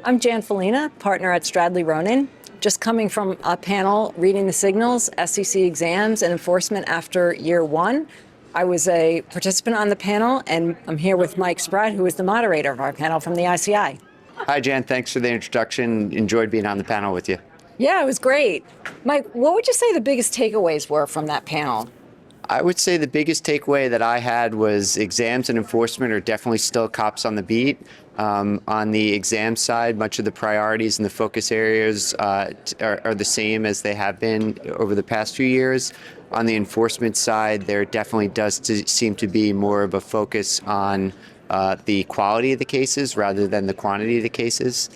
I'm Jan Folena, partner at Stradley Ronan. Just coming from a panel reading the signals, SEC exams and enforcement after year one. I was a participant on the panel, and I'm here with Mike Spratt, who is the moderator of our panel from the ICI. Hi, Jan. Thanks for the introduction. Enjoyed being on the panel with you. Yeah, it was great. Mike, what would you say the biggest takeaways were from that panel? I would say the biggest takeaway that I had was exams and enforcement are definitely still cops on the beat. On the exam side, much of the priorities and the focus areas are the same as they have been over the past few years. On the enforcement side, there definitely does seem to be more of a focus on the quality of the cases rather than the quantity of the cases.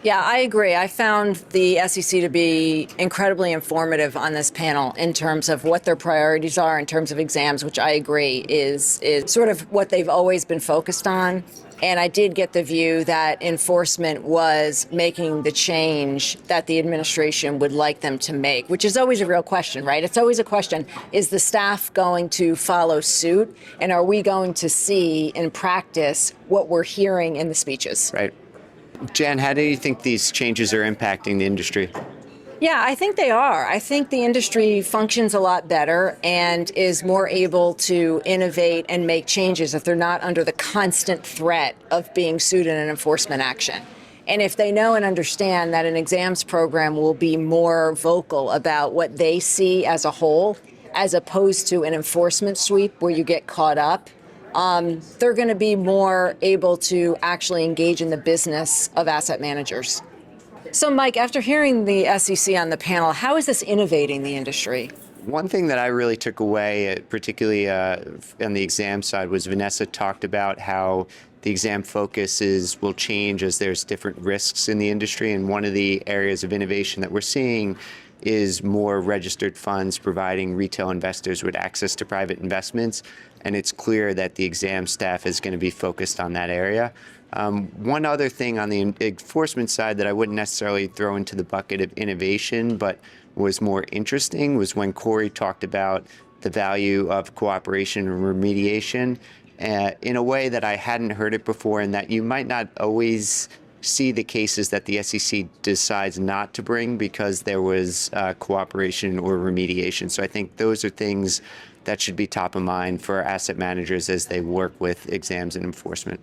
Yeah, I agree. I found the SEC to be incredibly informative on this panel in terms of what their priorities are in terms of exams, which I agree is sort of what they've always been focused on. And I did get the view that enforcement was making the change that the administration would like them to make, which is always a real question, right? It's always a question. Is the staff going to follow suit? And are we going to see in practice what we're hearing in the speeches? Right. Jan, how do you think these changes are impacting the industry? Yeah, I think they are. I think the industry functions a lot better and is more able to innovate and make changes if they're not under the constant threat of being sued in an enforcement action. And if they know and understand that an exams program will be more vocal about what they see as a whole, as opposed to an enforcement sweep where you get caught up, they're going to be more able to actually engage in the business of asset managers. So, Mike, after hearing the SEC on the panel, how is this innovating the industry? One thing that I really took away, particularly on the exam side, was Vanessa talked about how the exam focuses will change as there's different risks in the industry. And one of the areas of innovation that we're seeing is more registered funds providing retail investors with access to private investments. And it's clear that the exam staff is going to be focused on that area. One other thing on the enforcement side that I wouldn't necessarily throw into the bucket of innovation, but was more interesting, was when Corey talked about the value of cooperation and remediation in a way that I hadn't heard it before, and that you might not always see the cases that the SEC decides not to bring because there was cooperation or remediation. So I think those are things that should be top of mind for asset managers as they work with exams and enforcement.